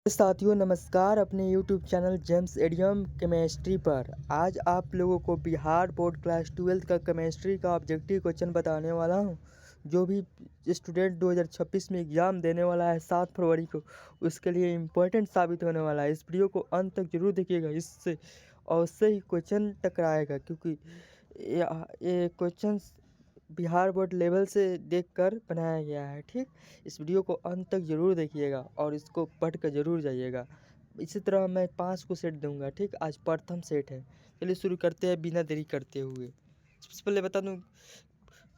साथियों नमस्कार। अपने YouTube channel James idiom chemistry पर आज आप लोगों को बिहार बोर्ड क्लास 12 का केमिस्ट्री का ऑब्जेक्टिव क्वेश्चन बताने वाला हूं। जो भी स्टूडेंट 2026 में एग्ज़ाम देने वाला है 7 फरवरी को, उसके लिए इम्पोर्टेंट साबित होने वाला है। इस वीडियो को अंत तक जरूर देखिएगा, इससे अवश्य ही क्वेश्चन टकराएगा, क्योंकि ये क्वेश्चन बिहार बोर्ड लेवल से देखकर बनाया गया है। ठीक, इस वीडियो को अंत तक ज़रूर देखिएगा और इसको पढ़ कर ज़रूर जाइएगा। इसी तरह मैं 5 को सेट दूंगा। ठीक, आज प्रथम सेट है। चलिए शुरू करते हैं बिना देरी करते हुए। सबसे पहले बता दूं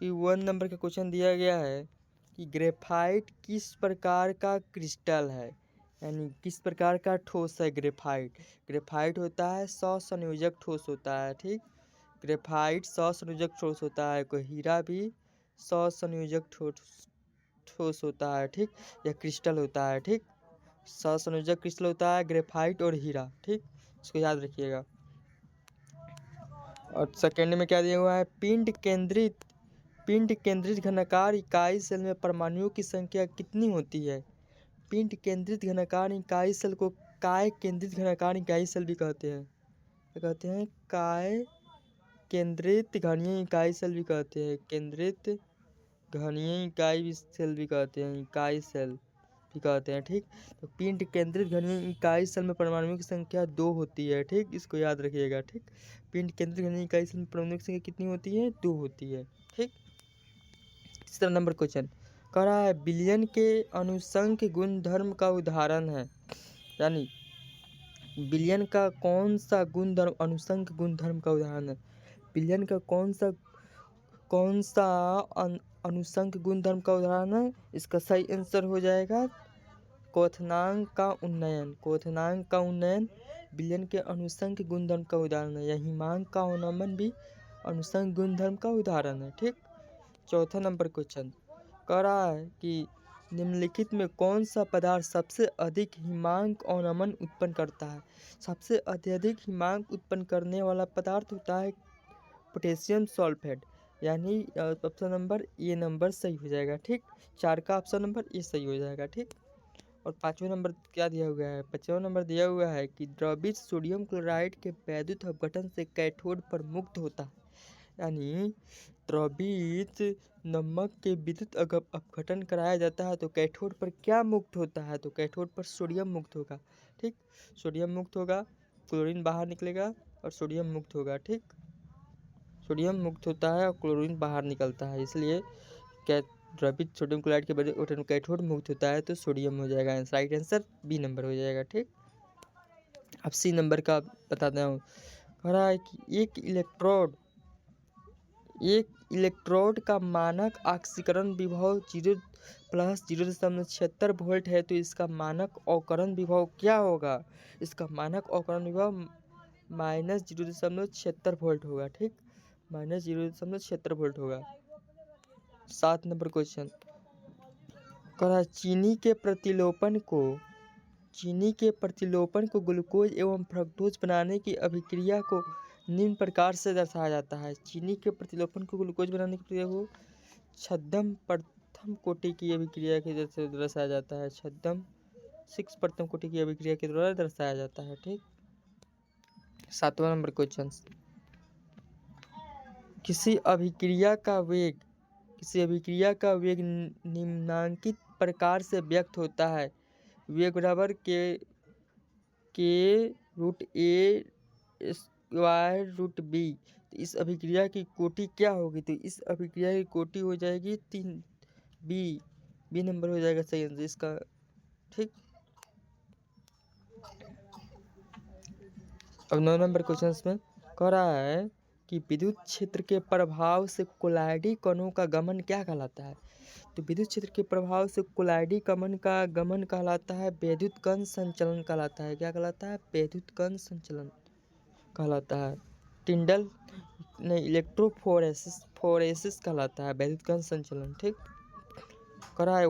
कि 1 नंबर का क्वेश्चन दिया गया है कि ग्रेफाइट किस प्रकार का क्रिस्टल है, यानी किस प्रकार का ठोस है। ग्रेफाइट होता है सह-संयोजक ठोस होता है। ठीक, ग्रेफाइट सह-संयोजक ठोस होता है। कोई हीरा भी सह-संयोजक ठोस होता है। ठीक, यह क्रिस्टल होता है। ठीक, सह-संयोजक क्रिस्टल होता है ग्रेफाइट और हीरा। ठीक, इसको याद रखिएगा। और सेकेंड में क्या दिया हुआ है, पिंड केंद्रित घनाकार इकाई सेल में परमाणुओं की संख्या कितनी होती है। पिंड केंद्रित घनाकार इकाई सेल को काय केंद्रित घनाकार इकाई सेल भी कहते हैं। क्या कहते हैं? काय केंद्रित घनीय इकाई सेल भी कहते हैं। केंद्रित घनीय इकाई सेल भी कहते हैं। इकाई सेल भी कहते हैं। ठीक, तो पिंड केंद्रित घनीय इकाई सेल में परमाणुओं की संख्या 2 होती है। ठीक, इसको याद रखिएगा। ठीक, पिंड केंद्रित घनीय इकाई सेल में परमाणुओं की संख्या कितनी होती है? 2 होती है। ठीक, तीसरा नंबर क्वेश्चन कह रहा है विलयन के अनुसंख्य गुणधर्म का उदाहरण है, यानी विलयन का कौन सा गुणधर्म अनुसंख्य गुणधर्म का उदाहरण है। विलयन का कौन सा अनुसंख्य गुणधर्म का उदाहरण है। इसका सही आंसर हो जाएगा क्वथनांक का उन्नयन। क्वथनांक का उन्नयन विलयन के अनुसंख्य गुणधर्म का उदाहरण है। यही हिमांक का अवनमन भी अनुसंख्य गुणधर्म का उदाहरण है। ठीक, चौथा नंबर क्वेश्चन कह रहा है कि निम्नलिखित में कौन सा पदार्थ सबसे अधिक हिमांक अवनमन उत्पन्न करता है। सबसे अत्यधिक हिमांक उत्पन्न करने वाला पदार्थ होता है पोटेशियम सल्फेट, यानी ऑप्शन नंबर ए नंबर सही हो जाएगा। ठीक, 4 का ऑप्शन नंबर ए सही हो जाएगा। ठीक, और 5वें नंबर क्या दिया हुआ है, 5वां नंबर दिया हुआ है कि द्रवित सोडियम क्लोराइड के वैद्युत अपघटन से कैथोड पर मुक्त होता है, यानी द्रवित नमक के विद्युत अपघटन कराया जाता है तो कैथोड पर क्या मुक्त होता है, तो कैथोड पर सोडियम मुक्त होगा। ठीक, सोडियम मुक्त होगा, क्लोरीन बाहर निकलेगा और सोडियम मुक्त होगा। ठीक, सोडियम मुक्त होता है और क्लोरीन बाहर निकलता है, इसलिए द्रवित सोडियम क्लोराइड के बजाय कैथोड मुक्त होता है तो सोडियम हो जाएगा। राइट आंसर बी नंबर हो जाएगा। ठीक, अब सी नंबर का बताता हूँ। कह रहा है कि एक इलेक्ट्रोड का मानक ऑक्सीकरण विभव 0+0.76 वोल्ट है, तो इसका मानक अवकरण विभव क्या होगा। इसका मानक अवकरण विभव -0.76 वोल्ट होगा। ठीक, -0.76 वोल्ट होगा। 7 नंबर क्वेश्चन कह रहा है चीनी के प्रतिलोपन को ग्लूकोज एवं फ्रक्टोज बनाने की अभिक्रिया को निम्न प्रकार से दर्शाया जाता है। चीनी के प्रतिलोपन को ग्लूकोज बनाने की प्रक्रिया को छद्म प्रथम कोटि की अभिक्रिया के जैसे दर्शाया जाता है। छद्म 6 प्रथम कोटि की अभिक्रिया के द्वारा दर्शाया जाता है। ठीक, 7वां नंबर क्वेश्चन किसी अभिक्रिया का वेग निम्नांकित प्रकार से व्यक्त होता है। वेग बराबर k√a²√b। तो इस अभिक्रिया की कोटि क्या होगी, तो इस अभिक्रिया की कोटि हो जाएगी 3b। बी नंबर हो जाएगा सही आंसर इसका। ठीक, अब 9 नंबर क्वेश्चन में कह रहा है कि विद्युत क्षेत्र के प्रभाव से कोलाइडी कणों का गमन क्या कहलाता है। तो विद्युत क्षेत्र के प्रभाव से कोलाइडी कण का गमन कहलाता है वैद्युत कण संचलन कहलाता है। क्या कहलाता है? वैद्युत कण संचलन कहलाता है। टिंडल नहीं, इलेक्ट्रोफोरेसिस कहलाता है वैद्युत कण संचलन। ठीक, कह रहा है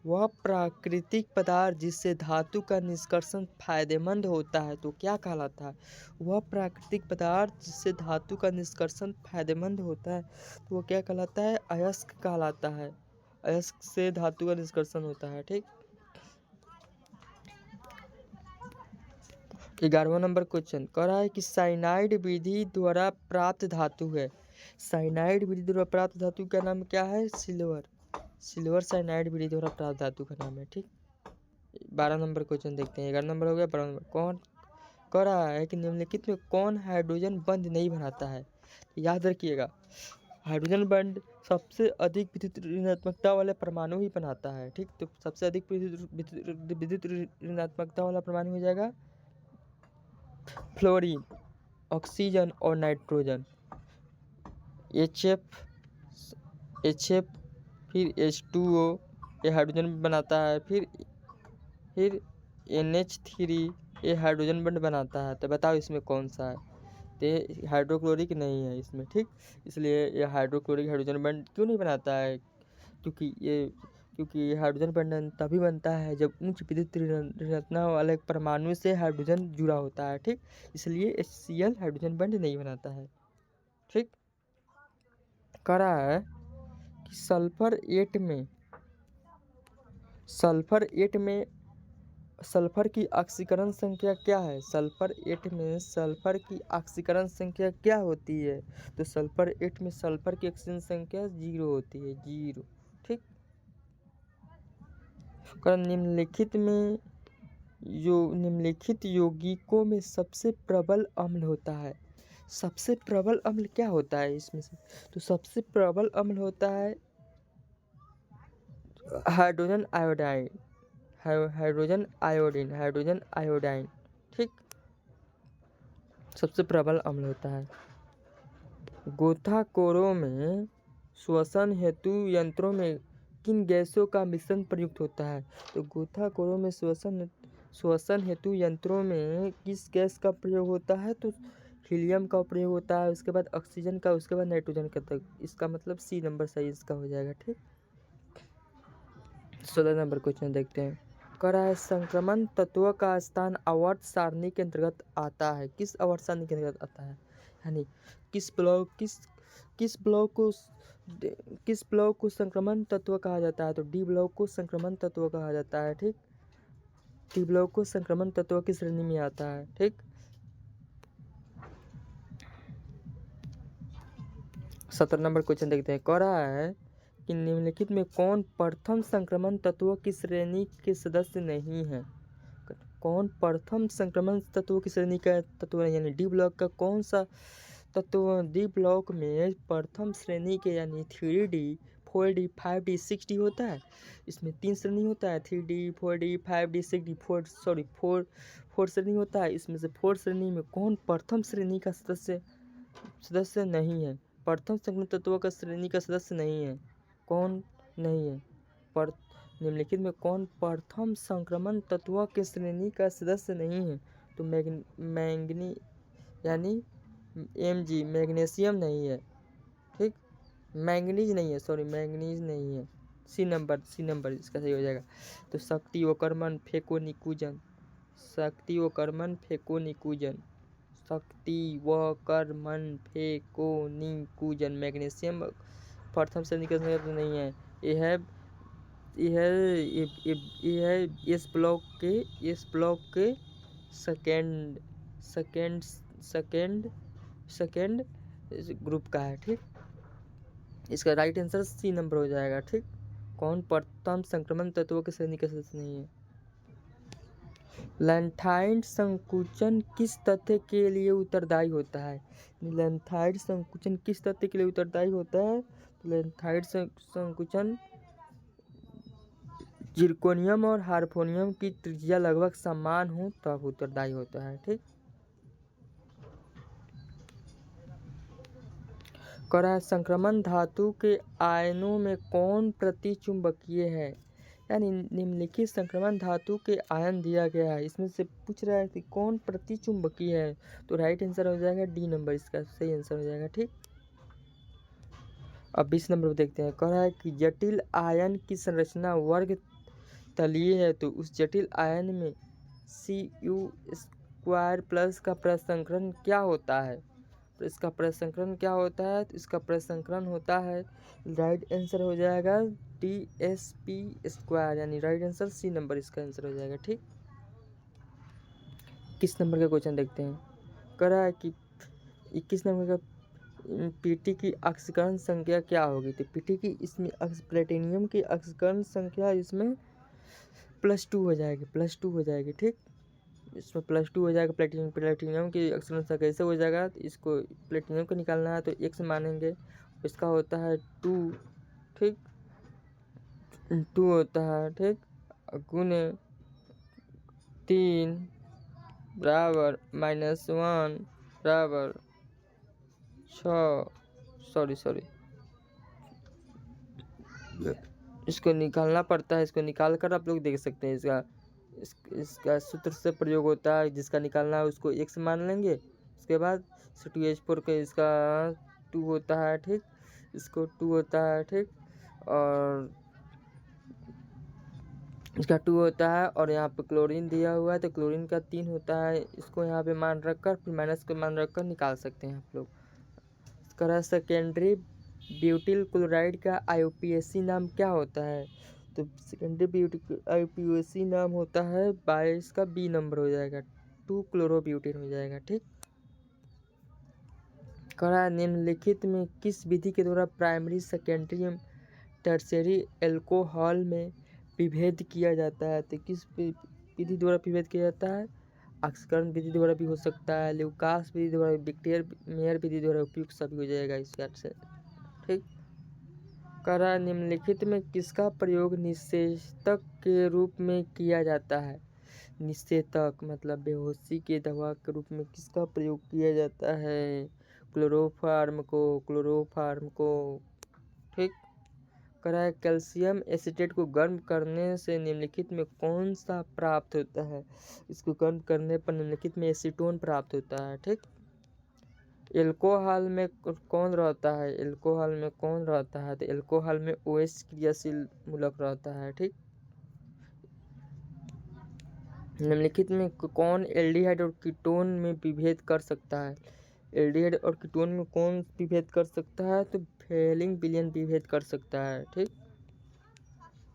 वह प्राकृतिक पदार्थ जिससे धातु का निष्कर्षण फायदेमंद होता है, तो क्या कहलाता है। वह प्राकृतिक पदार्थ जिससे धातु का निष्कर्षण फायदेमंद होता है, तो वो क्या कहलाता है? अयस्क कहलाता है। अयस्क से धातु का निष्कर्षण होता है। ठीक, 11वां नंबर क्वेश्चन कह रहा है कि साइनाइड विधि द्वारा प्राप्त धातु है। साइनाइड विधि द्वारा प्राप्त धातु का नाम क्या है? सिल्वर। सिल्वर साइनाइड विधि द्वारा प्राप्त धातु का नाम है। ठीक, 12 नंबर क्वेश्चन देखते हैं। 11 नंबर हो गया। 12 नंबर कौन कह रहा है कि निम्नलिखित में कौन हाइड्रोजन बंध नहीं बनाता है? याद रखिएगा, हाइड्रोजन बंध सबसे अधिक विद्युत ऋणात्मकता वाले परमाणु ही बनाता है। ठीक, तो सबसे अधिक विद्युत ऋणात्मकता वाला परमाणु हो जाएगा फ्लोरीन, ऑक्सीजन और नाइट्रोजन। HF फिर H2O ये हाइड्रोजन बनाता है। फिर NH3 ये हाइड्रोजन बंध बनाता है। तो बताओ इसमें कौन सा है? तो ये हाइड्रोक्लोरिक नहीं है इसमें। ठीक, इसलिए ये हाइड्रोक्लोरिक हाइड्रोजन बंध क्यों नहीं बनाता है? क्योंकि ये हाइड्रोजन बंधन तभी बनता है जब उच्च विद्युत ऋणात्मकता वाले परमाणु से हाइड्रोजन जुड़ा होता है। ठीक, इसलिए HCl हाइड्रोजन बंध नहीं बनाता है। ठीक, कह रहा है कि सल्फर की ऑक्सीकरण संख्या क्या है? सल्फर 8 में सल्फर की ऑक्सीकरण संख्या क्या होती है? तो सल्फर 8 में सल्फर की ऑक्सीकरण संख्या 0 होती है, 0। ठीक, निम्नलिखित यौगिकों में सबसे प्रबल अम्ल होता है। सबसे प्रबल अम्ल क्या होता है इसमें से? तो सबसे प्रबल अम्ल होता है हाइड्रोजन आयोडाइन। Hydrogen iodine. ठीक, सबसे प्रबल अम्ल होता है। गोताखोरों में श्वसन हेतु यंत्रों में किन गैसों का मिश्रण प्रयुक्त होता है? तो गोताखोरों में श्वसन हेतु यंत्रों में किस गैस का प्रयोग होता है? तो हीलियम का प्रयोग होता है, उसके बाद ऑक्सीजन का, उसके बाद नाइट्रोजन का। तक इसका मतलब C नंबर सही इसका हो जाएगा। ठीक, 16 नंबर क्वेश्चन देखते हैं। कह रहा है संक्रमण तत्व का स्थान आवर्त सारणी के अंतर्गत आता है। किस आवर्त सारणी के अंतर्गत आता है? यानी किस ब्लॉक को संक्रमण तत्व कहा जाता है? तो D ब्लॉक को संक्रमण तत्व कहा जाता है। ठीक, D ब्लॉक को संक्रमण तत्व की श्रेणी में आता है। ठीक, 17 नंबर क्वेश्चन देखते हैं। कह रहा है कि निम्नलिखित में कौन प्रथम संक्रमण तत्वों की श्रेणी के सदस्य नहीं है? कौन प्रथम संक्रमण तत्वों की श्रेणी का तत्व नहीं? यानी D ब्लॉक का कौन सा तत्व D ब्लॉक में प्रथम श्रेणी के, यानी 3D 4D 5D 6D होता है। इसमें 3 श्रेणी होता है, 3D 4D 5D 6D 4 श्रेणी होता है। इसमें से 4 श्रेणी में कौन प्रथम श्रेणी का सदस्य नहीं है? प्रथम संक्रमण तत्वों का श्रेणी का सदस्य नहीं है। कौन नहीं है? निम्नलिखित में कौन प्रथम संक्रमण तत्वों के श्रेणी का सदस्य नहीं है? तो मैंगनी यानी Mg मैग्नीशियम नहीं है। ठीक, मैंगनीज नहीं है, मैंगनीज नहीं है। C नंबर इसका सही हो जाएगा। तो शक्ति व कर्मण फेकोनिकुजन, मैग्नीशियम प्रथम श्रेणी का सदस्य नहीं है। यह है इस ब्लॉक के सेकेंड ग्रुप का है। ठीक, इसका राइट आंसर C नंबर हो जाएगा। ठीक, कौन प्रथम संक्रमण तत्वों की श्रेणी का सदस्य नहीं है? लैंथाइड संकुचन किस तथ्य के लिए उत्तरदायी होता है? लैंथाइड संकुचन किस तथ्य के लिए उत्तरदायी होता है? लैंथाइड संकुचन जिरकोनियम और हार्फोनियम की त्रिज्या लगभग समान हो तब उत्तरदायी होता है। ठीक, कह रहा है संक्रमण धातु के आयनों में कौन प्रतिचुंबकीय है? यानी निम्नलिखित संक्रमण धातु के आयन दिया गया है, इसमें से पूछ रहा है कि कौन प्रतिचुंबकीय है? तो राइट आंसर हो जाएगा D नंबर, इसका सही आंसर हो जाएगा। ठीक, अब 20 नंबर देखते हैं। कह रहा है कि जटिल आयन की संरचना वर्ग तलीय है, तो उस जटिल आयन में Cu² का प्रसंकरण क्या होता है? तो इसका प्रसंकरण क्या होता है? तो इसका प्रसंकरण होता है, राइट आंसर हो जाएगा DsP², यानी राइट आंसर C नंबर इसका आंसर हो जाएगा। ठीक, 21 नंबर का क्वेश्चन देखते हैं। कह रहा है कि 21 नंबर का पीटी की ऑक्सीकरण संख्या क्या होगी। तो पीटी की इसमें प्लेटिनियम की ऑक्सीकरण संख्या इसमें +2 हो जाएगी, +2 हो जाएगी। ठीक, इसमें +2 हो जाएगा। प्लेटिनियम की ऑक्सीकरण संख्या कैसे हो जाएगा, तो इसको प्लेटिनियम को निकालना है तो x मानेंगे, इसका होता है 2। ठीक, 2 होता है। ठीक, गुने 3 बराबर -1 बराबर 6। सॉरी, इसको निकालना पड़ता है। इसको निकाल कर आप लोग देख सकते हैं। इसका सूत्र से प्रयोग होता है, जिसका निकालना है उसको x मान लेंगे। उसके बाद C2H4 का इसका 2 होता है। ठीक, इसको 2 होता है। ठीक, और इसका 2 होता है, और यहाँ पे क्लोरीन दिया हुआ है तो क्लोरीन का 3 होता है। इसको यहाँ पे मान रख कर फिर माइनस को मान रख कर निकाल सकते हैं आप लोग। इसका रहा सेकेंडरी ब्यूटिल क्लोराइड का IUPAC नाम क्या होता है। तो सेकेंडरी ब्यूटिल IUPAC नाम होता है 22 का B नंबर हो जाएगा, 2 क्लोरोब्यूटेन हो जाएगा। ठीक, करा निम्नलिखित में किस विधि के द्वारा प्राइमरी सेकेंडरी एवं टर्शियरी एल्कोहल में विभेद किया जाता है। तो किस विधि द्वारा विभेद किया जाता है। ऑक्सीकरण विधि द्वारा भी हो सकता है, ल्यूकास विधि द्वारा, विक्टियर मेयर विधि द्वारा, उपयुक्त सभी हो जाएगा इस बात से। ठीक, करा निम्नलिखित में किसका प्रयोग निषेचक के रूप में किया जाता है। निषेचक मतलब बेहोशी के दवा के रूप में किसका प्रयोग किया जाता है। क्लोरोफार्म को। ठीक, करा है कैल्शियम एसिटेट को गर्म करने से निम्नलिखित में कौन सा प्राप्त होता है। इसको गर्म करने पर निम्नलिखित में एसीटोन प्राप्त होता है। ठीक, एल्कोहल में कौन रहता है। एल्कोहल में कौन रहता है, तो एल्कोहल में OH क्रियाशील मूलक रहता है। ठीक, निम्नलिखित में कौन एल्डिहाइड और कीटोन में विभेद कर सकता है। एल्डिहाइड और कीटोन में कौन विभेद कर सकता है, तो फेलिंग विलयन विभेद कर सकता है। ठीक,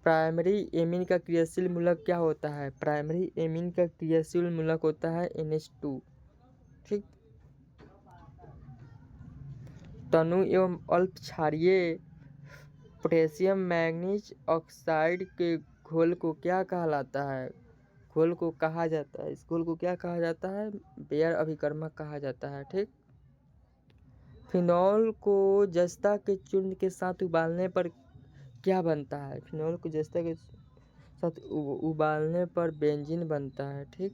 प्राइमरी एमीन का क्रियाशील मूलक क्या होता है। प्राइमरी एमीन का क्रियाशील मूलक होता है NH2। ठीक, तनु एवं अल्प क्षारीय पोटेशियम मैग्नीज ऑक्साइड के घोल को क्या कहलाता है। घोल को कहा जाता है, इस घोल को क्या कहा जाता है, बेयर अभिकर्मक कहा जाता है। ठीक, फिनॉल को जस्ता के चूर्ण के साथ उबालने पर क्या बनता है। फिनॉल को जस्ता के साथ उबालने पर बेंजीन बनता है। ठीक,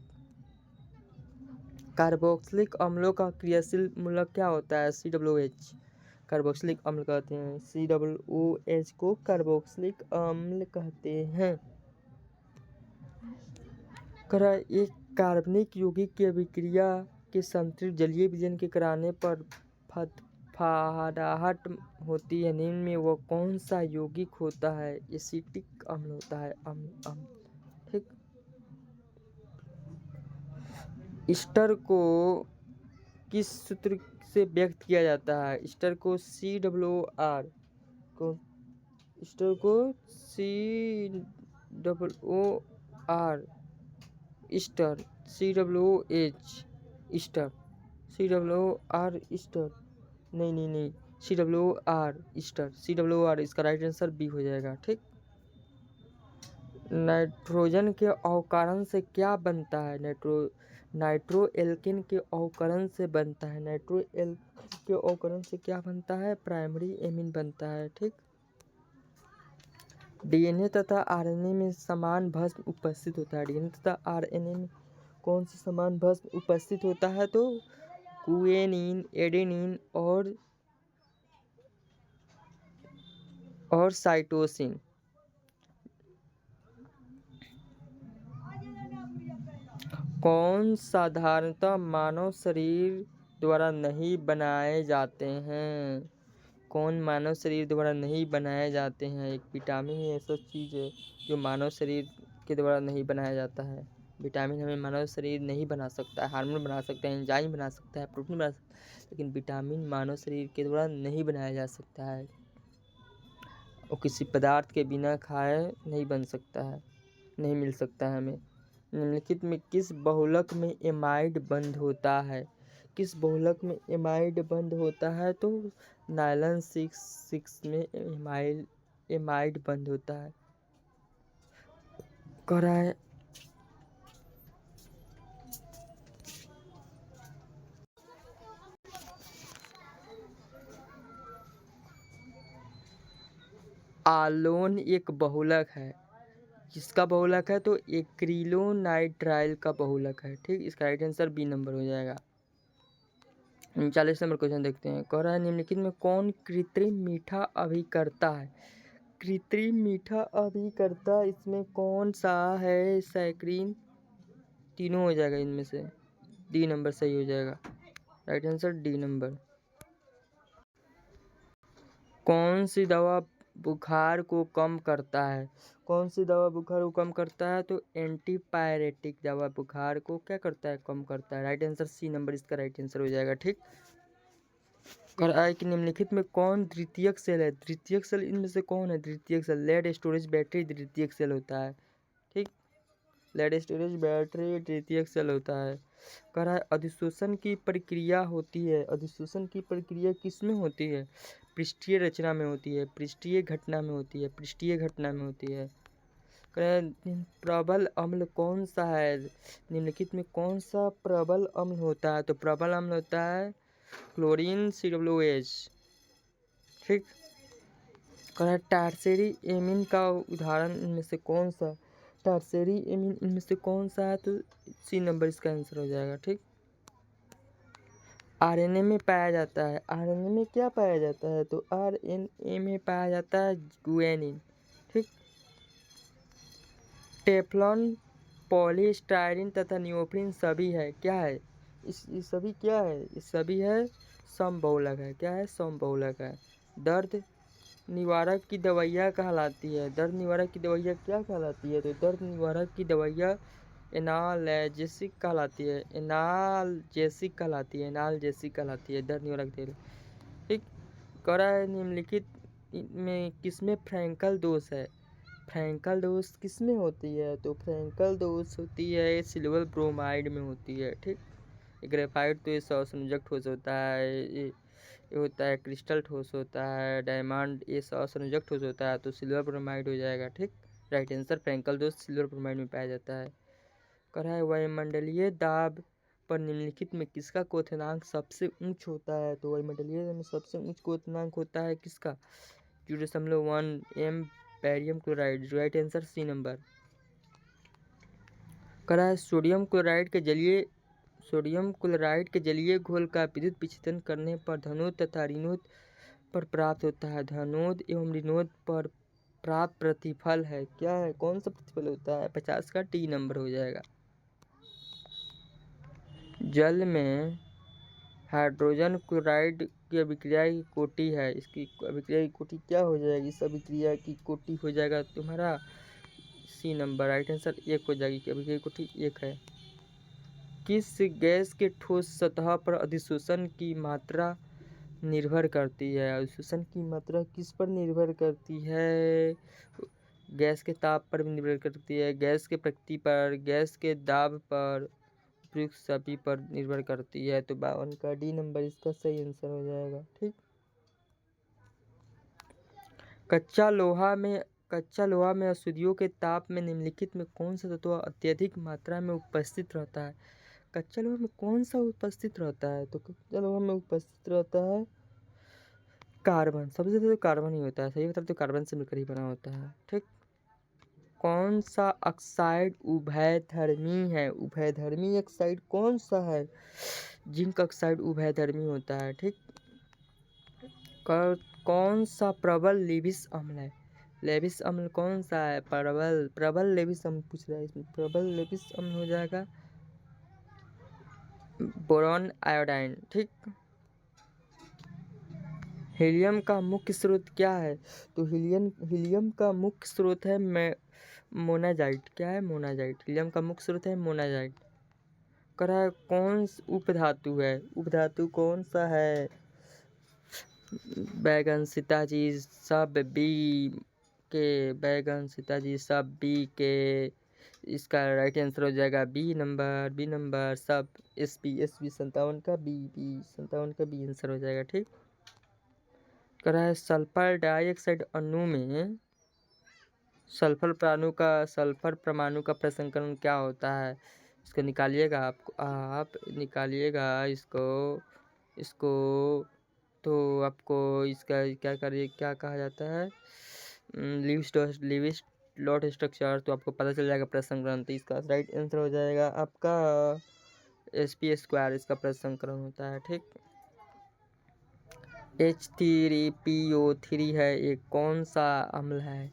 कार्बोक्सिलिक अम्लों का क्रियाशील मूलक क्या होता है। COOH। कार्बोक्सिलिक अम्ल कहते हैं, COOH को कार्बोक्सिलिक अम्ल कहते हैं। करा एक कार्बनिक यौगिक की अभिक्रिया के संतृप्त जलीय विलयन के कराने पर फड़फड़ाहट होती है। निम्न में वह कौन सा यौगिक होता है। एसिटिक अम्ल होता है, अम्ल। ठीक, ईस्टर को किस सूत्र से व्यक्त किया जाता है। ईस्टर को COOR को ईस्टर को COOR Easter COOH Easter COOR Easter नहीं COOR ईस्टर COOR इसका राइट आंसर B हो जाएगा। ठीक, नाइट्रोजन के अवकरण से क्या बनता है। नाइट्रोएल्किन के अवकरण से बनता है। नाइट्रोएल्किन के अवकरण से क्या बनता है, प्राइमरी एमीन बनता है। ठीक, DNA तथा RNA में समान भस्म उपस्थित होता है। DNA तथा RNA में कौन सा समान भस्म उपस्थित होता है, तो गुएनिन, एडेनिन और साइटोसिन। कौन साधारणतः मानव शरीर द्वारा नहीं बनाए जाते हैं। कौन मानव शरीर द्वारा नहीं बनाए जाते हैं। एक विटामिन ऐसा चीज़ है जो मानव शरीर के द्वारा नहीं बनाया जाता है। विटामिन हमें मानव शरीर नहीं बना सकता है। हार्मोन बना सकता है, एंजाइम बना सकता है, प्रोटीन बना सकता है, लेकिन विटामिन मानव शरीर के द्वारा नहीं बनाया जा सकता है। वो किसी पदार्थ के बिना खाए नहीं बन सकता है, नहीं मिल सकता है हमें। निम्नलिखित में किस बहुलक में एमाइड बंद होता है? किस बहुलक में एमाइड बंद होता है? तो नायलॉन 6 में एमाइड बंद होता है। कह रहा है आलोन एक बहुलक है। किसका बहुलक है? तो एक्रिलोनाइट्राइल का बहुलक है। ठीक, इसका राइट आंसर बी नंबर हो जाएगा। 39 नंबर क्वेश्चन देखते हैं। कह रहा है निम्नलिखित में कौन कृत्रिम मीठा अभिकर्ता है? कृत्रिम मीठा अभिकर्ता इसमें कौन सा है? सैकरीन, तीनों हो जाएगा इनमें से। डी नंबर सही हो जाएगा। Right answer D number. कौन सी दवा बुखार को कम करता है? कौन सी दवा बुखार को कम करता है? तो एंटीपायरेटिक दवा बुखार को क्या करता है? कम करता है। राइट आंसर सी नंबर इसका राइट आंसर हो जाएगा। ठीक, कर आए कि निम्नलिखित में कौन द्वितीयक सेल है? द्वितीयक सेल इनमें से कौन है द्वितीयक सेल? लेड स्टोरेज बैटरी द्वितीयक सेल होता है। ठीक, लेड स्टोरेज बैटरी द्वितीयक सेल होता है। कह रहा है अधिशोषण की प्रक्रिया होती है। अधिशोषण की प्रक्रिया किस में होती है? पृष्ठीय रचना में होती है, पृष्ठीय घटना में होती है, पृष्ठीय घटना में होती है। कह रहा है प्रबल अम्ल कौन सा है? निम्नलिखित में कौन सा प्रबल अम्ल होता है? तो प्रबल अम्ल होता है क्लोरीन COOH। ठीक, कह रहा है टार्सेरी एमीन का उदाहरण इनमें से कौन सा? टार्सेरी एमीन इनमें से कौन सा है? तो सी नंबर इसका आंसर हो जाएगा। ठीक, आरएनए में पाया जाता है। आरएनए में क्या पाया जाता है? तो आरएनए में पाया जाता है गुएनिन। ठीक, टेफ्लॉन, पॉलीस्टायरीन तथा नियोप्रीन सभी है क्या है? ये सभी क्या है? ये सभी है समबहुलक है। क्या है? समबहुलक है। दर्द निवारक की दवाइयाँ कहलाती है। दर्द निवारक की दवाइयाँ क्या कहलाती है? तो दर्द निवारक की दवाइयाँ एनाल्जेसिक कहलाती है। एनाल्जेसिक कहलाती है। एनाल्जेसिक कहलाती है दर्द निवारक तेल। ठीक, कह रहा है निम्नलिखित में किसमें फ्रैंकल दोष है? फ्रैंकल दोष किसमें होती है? तो फ्रैंकल दोष होती है सिल्वर ब्रोमाइड में होती है। ठीक, ग्रेफाइट तो ये संयोजक ठोस होता है, ये होता है क्रिस्टल ठोस होता है, डायमंड ये संयोजक ठोस होता है, तो सिल्वर ब्रोमाइड हो जाएगा। ठीक, राइट आंसर फ्रैंकल दोष सिल्वर ब्रोमाइड में पाया जाता है। कह रहा है वायुमंडलीय दाब पर निम्नलिखित में किसका क्वथनांक सबसे उच्च होता है? तो वायुमंडलीय में सबसे उच्च क्वथनांक होता है किसका? 0.1 m barium chloride. Right answer C number. कह रहा है सोडियम क्लोराइड के जलीय घोल का विद्युत विच्छेदन करने पर धनोद तथा ऋणोद पर प्राप्त होता है। धनोद एवं ऋणोद पर प्राप्त प्रतिफल है क्या है? कौन सा प्रतिफल होता है? 50 का टी नंबर हो जाएगा। जल में हाइड्रोजन क्लोराइड की अभिक्रिया की कोटि है। इसकी अभिक्रिया की कोटि क्या हो जाएगी? इस अभिक्रिया की कोटि हो जाएगा तुम्हारा सी नंबर। राइट आंसर 1 हो जाएगी कि अभिक्रिया की कोटि 1 है। किस गैस के ठोस सतह पर अधिशोषण की मात्रा निर्भर करती है? अधिशोषण की मात्रा किस पर निर्भर करती है? गैस के ताप पर भी निर्भर करती है, गैस के प्रकृति पर, गैस के दाब पर, उपयुक्त सभी पर निर्भर करती है। तो 52 का डी नंबर इसका सही आंसर हो जाएगा। ठीक, कच्चा लोहा में अशुद्धियों के ताप में निम्नलिखित में कौन सा तत्व अत्यधिक मात्रा में उपस्थित रहता है? कच्चा लोहा में कौन सा उपस्थित रहता है? तो कच्चा लोहा में उपस्थित रहता है कार्बन। सबसे ज़्यादा तो कार्बन ही होता है। सही बता तो कार्बन से मिलकर ही बना होता है। ठीक, कौन सा ऑक्साइड उभयधर्मी है? उभयधर्मी ऑक्साइड कौन सा है? जिंक ऑक्साइड उभयधर्मी होता है। ठीक, कौन सा प्रबल लेविस अम्ल है? लेविस अम्ल कौन सा है? प्रबल लेविस अम्ल पूछ रहा है। इसमें प्रबल लेविस अम्ल हो जाएगा बोरॉन आयोडाइन। ठीक, हीलियम का मुख्य स्रोत क्या है? तो हीलियम का मुख्य स्रोत है मोनाजाइट। क्या है? मोनाजाइट। हीलियम का मुख्य स्रोत है मोनाजाइट। कह रहा है कौन उपधातु है? उपधातु कौन सा है? बैगन सीताजी सब बी के, बैगन सीताजी सब बी के, इसका राइट आंसर हो जाएगा बी नंबर सब एस पी 57 का बी 57 का बी आंसर हो जाएगा। ठीक, कह रहा है सल्फर डाइऑक्साइड अणु में सल्फर परमाणु का प्रसंस्करण क्या होता है? इसको निकालिएगा, आप निकालिएगा इसको तो आपको इसका क्या कहा जाता है, लिविस लॉट स्ट्रक्चर, तो आपको पता चल जाएगा प्रसंस्करण। तो इसका राइट आंसर हो जाएगा आपका sp², इसका प्रसंस्करण होता है। ठीक, H3PO3 है, एक कौन सा अम्ल है?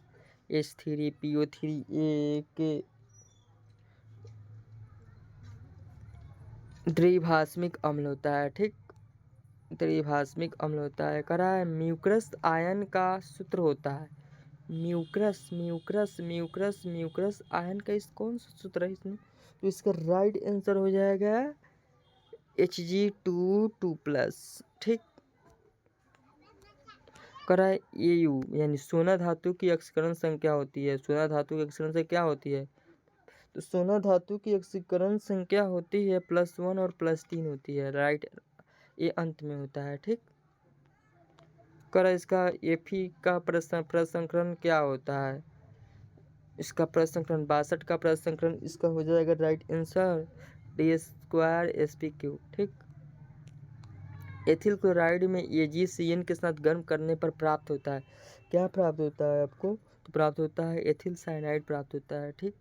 H3PO3 एक द्विभाषिक अम्ल होता है। ठीक, द्विभाषिक अम्ल होता है। कह रहा है म्यूकस आयन का सूत्र होता है। म्यूकस आयन का इस कौन सा सूत्र है इसमें? तो इसका राइट आंसर हो जाएगा Hg2+। ठीक, कह रहा है Au यानी सोना धातु की ऑक्सीकरण संख्या होती है। सोना धातु की ऑक्सीकरण संख्या क्या होती है? तो सोना धातु की ऑक्सीकरण संख्या होती है +1 और +3 होती है। राइट, ये अंत में होता है। ठीक, कर इसका Fe का प्रसंस्करण क्या होता है? इसका प्रसंस्करण 62 का प्रसंस्करण इसका हो जाएगा राइट आंसर D² ठीक, एथिल क्लोराइड में AgCN के साथ गर्म करने पर प्राप्त होता है। क्या प्राप्त होता है आपको? तो प्राप्त होता है एथिल साइनाइड प्राप्त होता है। ठीक,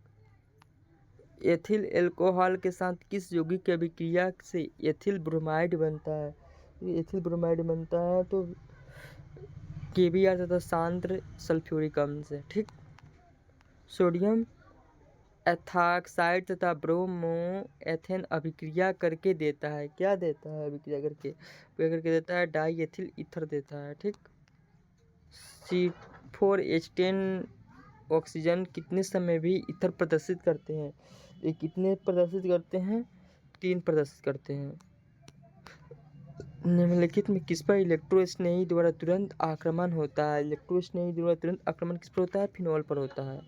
एथिल एल्कोहल के साथ किस यौगिक की अभिक्रिया से एथिल ब्रोमाइड बनता है? एथिल ब्रोमाइड बनता है तो KBr तथा सांद्र सल्फ्यूरिक अम्ल से। ठीक, सोडियम एथॉक्साइड तथा ब्रोमो एथेन अभिक्रिया करके देता है। क्या देता है? अभिक्रिया करके देता है डाई एथिल ईथर देता है। ठीक, C4H10 ऑक्सीजन कितने समय भी ईथर प्रदर्शित करते हैं? ये कितने प्रदर्शित करते हैं? 3 प्रदर्शित करते हैं। निम्नलिखित में किस पर इलेक्ट्रोस्नेही द्वारा तुरंत आक्रमण होता है? इलेक्ट्रोस्नेही द्वारा तुरंत आक्रमण किस पर होता है? फिनॉल पर होता है।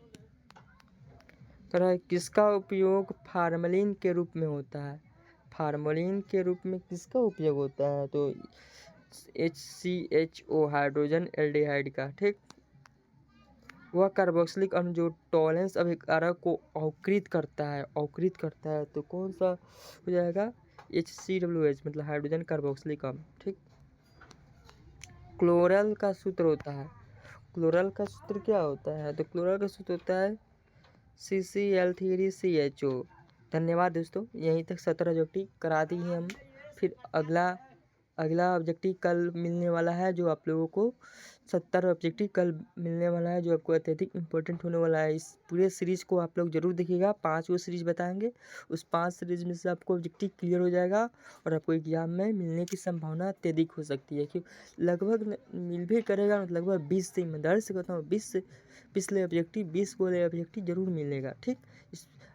कह है किसका उपयोग फार्मलिन के रूप में होता है? फार्मलिन के रूप में किसका उपयोग होता है? तो HCHO हाइड्रोजन एल्डिहाइड का। ठीक, वह कार्बोक्सिलिक अम्ल जो टॉलेंस अभिकारक को अवकृत करता है तो कौन सा हो जाएगा? HCWH मतलब हाइड्रोजन कार्बोक्सिलिक अम्ल। ठीक, क्लोरल का सूत्र होता है। क्लोरल का सूत्र क्या होता है? तो क्लोरल का सूत्र होता है CCl3CHO। धन्यवाद दोस्तों, यहीं तक 17 ऑब्जेक्टिव करा दी है हम। फिर अगला ऑब्जेक्टिव कल मिलने वाला है, जो आप लोगों को 70 ऑब्जेक्टिव कल मिलने वाला है, जो आपको अत्यधिक इम्पोर्टेंट होने वाला है। इस पूरे सीरीज़ को आप लोग जरूर देखिएगा। 5 वो सीरीज़ बताएंगे, उस 5 सीरीज़ में से आपको ऑब्जेक्टिव क्लियर हो जाएगा और आपको एग्जाम में मिलने की संभावना अत्यधिक हो सकती है। क्योंकि लगभग मिल भी करेगा, लगभग 20 से ईमानदारी से कहता हूँ 20 से पिछले ऑब्जेक्टिव 20 वाले ऑब्जेक्टिव जरूर मिलेगा। ठीक,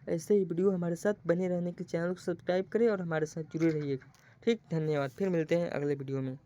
ऐसे ही वीडियो हमारे साथ बने रहने के चैनल को सब्सक्राइब करें और हमारे साथ जुड़े रहिएगा। ठीक, धन्यवाद। फिर मिलते हैं अगले वीडियो में।